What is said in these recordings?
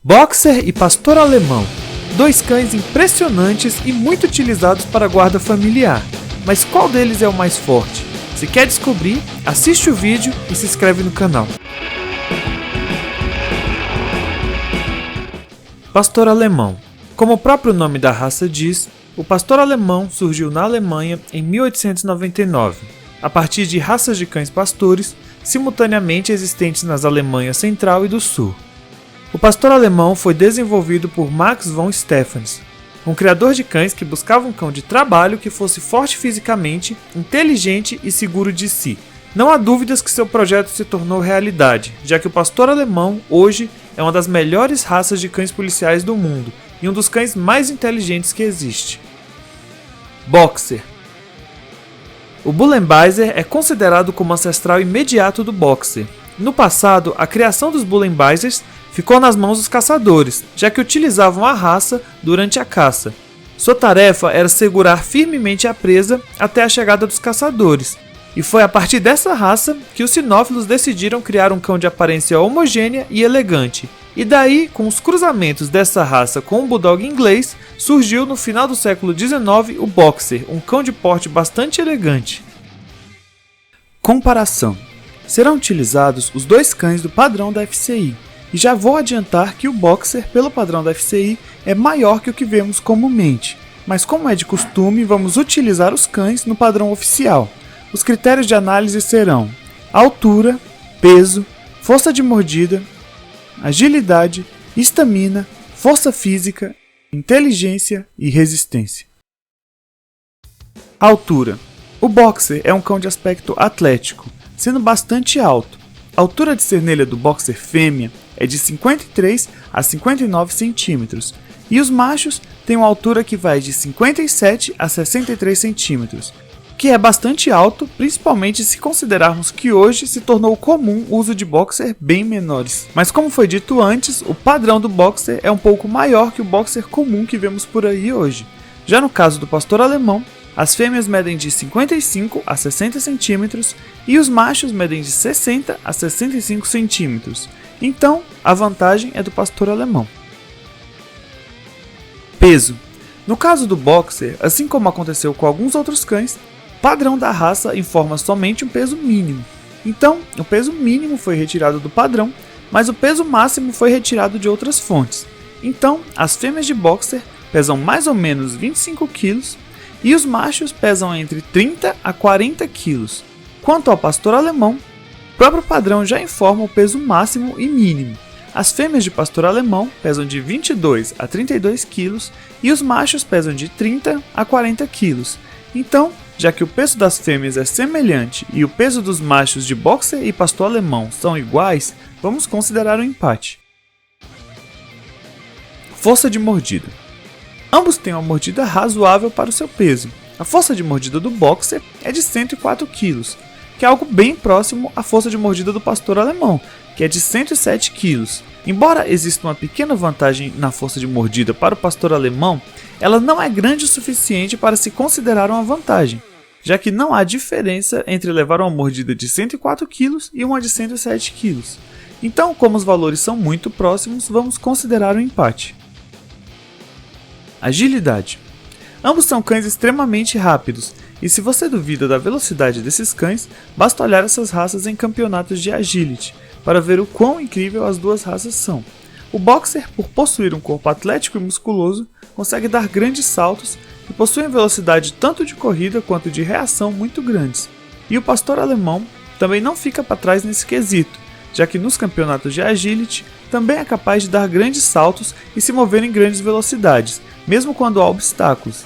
Boxer e Pastor Alemão, dois cães impressionantes e muito utilizados para a guarda familiar. Mas qual deles é o mais forte? Se quer descobrir, assiste o vídeo e se inscreve no canal. Pastor Alemão. Como o próprio nome da raça diz, o Pastor Alemão surgiu na Alemanha em 1899, a partir de raças de cães pastores simultaneamente existentes nas Alemanhas Central e do Sul. O Pastor Alemão foi desenvolvido por Max von Stephanus, um criador de cães que buscava um cão de trabalho que fosse forte fisicamente, inteligente e seguro de si. Não há dúvidas que seu projeto se tornou realidade, já que o Pastor Alemão, hoje, é uma das melhores raças de cães policiais do mundo e um dos cães mais inteligentes que existe. Boxer. O Bullenbeiser é considerado como ancestral imediato do Boxer. No passado, a criação dos Bullenbeisers ficou nas mãos dos caçadores, já que utilizavam a raça durante a caça. Sua tarefa era segurar firmemente a presa até a chegada dos caçadores, e foi a partir dessa raça que os sinófilos decidiram criar um cão de aparência homogênea e elegante. E daí, com os cruzamentos dessa raça com o Bulldog inglês, surgiu no final do século XIX o Boxer, um cão de porte bastante elegante. Comparação. Serão utilizados os dois cães do padrão da FCI, e já vou adiantar que o Boxer, pelo padrão da FCI, é maior que o que vemos comumente, mas como é de costume, vamos utilizar os cães no padrão oficial. Os critérios de análise serão altura, peso, força de mordida, agilidade, estamina, força física, inteligência e resistência. Altura. O Boxer é um cão de aspecto atlético, sendo bastante alto. A altura de cernelha do Boxer fêmea é de 53 a 59 centímetros, e os machos têm uma altura que vai de 57 a 63 centímetros, que é bastante alto, principalmente se considerarmos que hoje se tornou comum o uso de Boxer bem menores. Mas como foi dito antes, o padrão do Boxer é um pouco maior que o Boxer comum que vemos por aí hoje. Já no caso do Pastor Alemão, as fêmeas medem de 55 a 60 centímetros e os machos medem de 60 a 65 centímetros. Então, a vantagem é do Pastor Alemão. Peso. No caso do Boxer, assim como aconteceu com alguns outros cães, o padrão da raça informa somente um peso mínimo. Então, o peso mínimo foi retirado do padrão, mas o peso máximo foi retirado de outras fontes. Então, as fêmeas de Boxer pesam mais ou menos 25 kg e os machos pesam entre 30 a 40 kg. Quanto ao Pastor Alemão, o próprio padrão já informa o peso máximo e mínimo. As fêmeas de Pastor Alemão pesam de 22 a 32 kg e os machos pesam de 30 a 40 kg. Então, já que o peso das fêmeas é semelhante e o peso dos machos de Boxer e Pastor Alemão são iguais, vamos considerar um empate. Força de mordida. Ambos têm uma mordida razoável para o seu peso. A força de mordida do Boxer é de 104 kg, que é algo bem próximo à força de mordida do Pastor Alemão, que é de 107 kg. Embora exista uma pequena vantagem na força de mordida para o Pastor Alemão, ela não é grande o suficiente para se considerar uma vantagem, já que não há diferença entre levar uma mordida de 104 kg e uma de 107 kg. Então, como os valores são muito próximos, vamos considerar um empate. Agilidade. Ambos são cães extremamente rápidos, e se você duvida da velocidade desses cães, basta olhar essas raças em campeonatos de agility, para ver o quão incrível as duas raças são. O Boxer, por possuir um corpo atlético e musculoso, consegue dar grandes saltos e possui velocidade tanto de corrida quanto de reação muito grandes. E o Pastor Alemão também não fica para trás nesse quesito, já que nos campeonatos de agility também é capaz de dar grandes saltos e se mover em grandes velocidades, mesmo quando há obstáculos.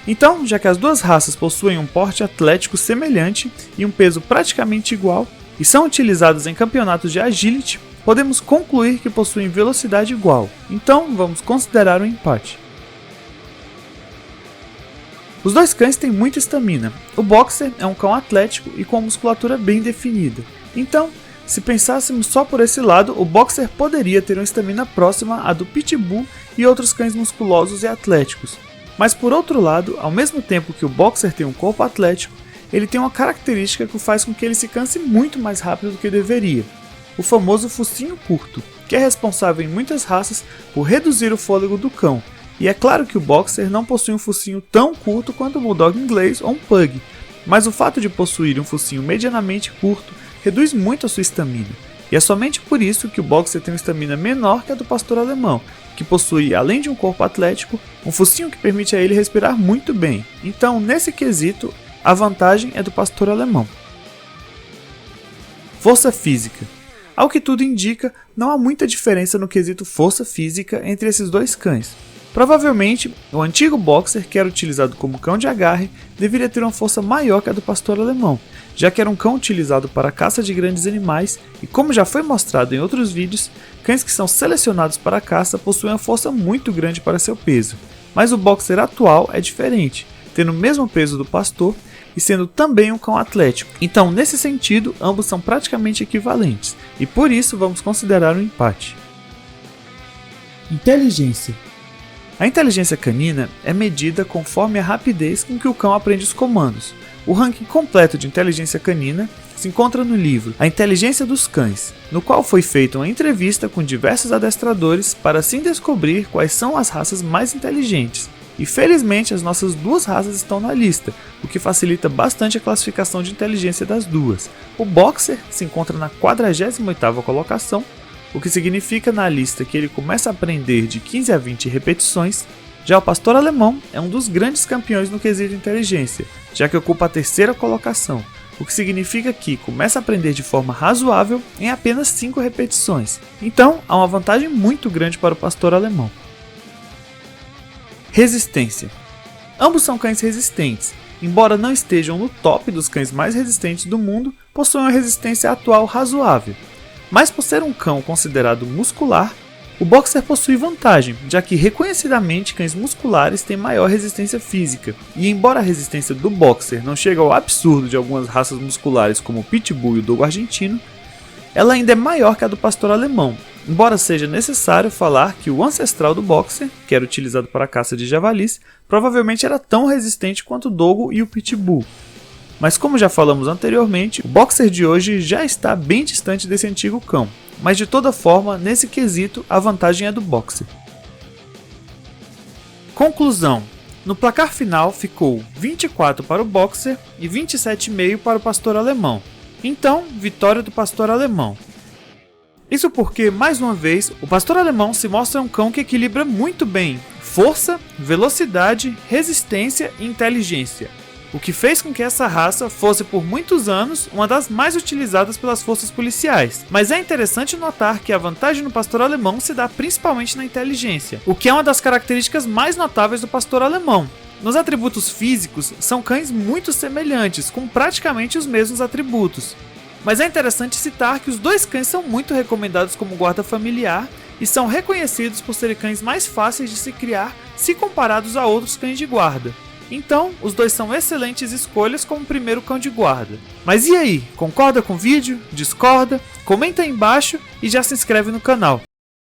Então, já que as duas raças possuem um porte atlético semelhante e um peso praticamente igual, e são utilizados em campeonatos de agility, podemos concluir que possuem velocidade igual. Então, vamos considerar um empate. Os dois cães têm muita estamina. O Boxer é um cão atlético e com musculatura bem definida. Então, se pensássemos só por esse lado, o Boxer poderia ter uma estamina próxima à do Pitbull e outros cães musculosos e atléticos. Mas por outro lado, ao mesmo tempo que o Boxer tem um corpo atlético, ele tem uma característica que faz com que ele se canse muito mais rápido do que deveria. O famoso focinho curto. que é responsável em muitas raças por reduzir o fôlego do cão. E é claro que o Boxer não possui um focinho tão curto quanto o Bulldog inglês ou um Pug, mas o fato de possuir um focinho medianamente curto reduz muito a sua estamina. E é somente por isso que o Boxer tem uma estamina menor que a do pastor alemão, que possui, além de um corpo atlético, um focinho que permite a ele respirar muito bem. Então, nesse quesito, a vantagem é do pastor alemão. Força física. Ao que tudo indica, não há muita diferença no quesito força física entre esses dois cães. Provavelmente, o antigo Boxer, que era utilizado como cão de agarre, deveria ter uma força maior que a do pastor alemão, já que era um cão utilizado para a caça de grandes animais e, como já foi mostrado em outros vídeos, cães que são selecionados para a caça possuem uma força muito grande para seu peso. Mas o Boxer atual é diferente, tendo o mesmo peso do pastor e sendo também um cão atlético. Então, nesse sentido, ambos são praticamente equivalentes, e por isso vamos considerar um empate. Inteligência. A inteligência canina é medida conforme a rapidez com que o cão aprende os comandos. O ranking completo de inteligência canina se encontra no livro A Inteligência dos Cães, no qual foi feita uma entrevista com diversos adestradores para assim descobrir quais são as raças mais inteligentes. E felizmente as nossas duas raças estão na lista, o que facilita bastante a classificação de inteligência das duas. O Boxer se encontra na 48ª colocação, o que significa na lista que ele começa a aprender de 15 a 20 repetições. Já o pastor alemão é um dos grandes campeões no quesito inteligência, já que ocupa a 3ª colocação, o que significa que começa a aprender de forma razoável em apenas 5 repetições. Então, há uma vantagem muito grande para o pastor alemão. Resistência. Ambos são cães resistentes, embora não estejam no top dos cães mais resistentes do mundo, possuem uma resistência atual razoável. Mas por ser um cão considerado muscular, o Boxer possui vantagem, já que reconhecidamente cães musculares têm maior resistência física, e embora a resistência do Boxer não chegue ao absurdo de algumas raças musculares como o Pitbull e o Dogo argentino, ela ainda é maior que a do pastor alemão, embora seja necessário falar que o ancestral do Boxer, que era utilizado para a caça de javalis, provavelmente era tão resistente quanto o Dogo e o Pitbull. Mas como já falamos anteriormente, o Boxer de hoje já está bem distante desse antigo cão, mas de toda forma, nesse quesito, a vantagem é do Boxer. Conclusão. No placar final ficou 24 para o Boxer e 27,5 para o pastor alemão. Então, vitória do pastor alemão. Isso porque, mais uma vez, o pastor alemão se mostra um cão que equilibra muito bem força, velocidade, resistência e inteligência, o que fez com que essa raça fosse por muitos anos uma das mais utilizadas pelas forças policiais. Mas é interessante notar que a vantagem no pastor alemão se dá principalmente na inteligência, o que é uma das características mais notáveis do pastor alemão. Nos atributos físicos, são cães muito semelhantes, com praticamente os mesmos atributos. Mas é interessante citar que os dois cães são muito recomendados como guarda familiar e são reconhecidos por serem cães mais fáceis de se criar se comparados a outros cães de guarda. Então, os dois são excelentes escolhas como primeiro cão de guarda. Mas e aí? Concorda com o vídeo? Discorda? Comenta aí embaixo e já se inscreve no canal.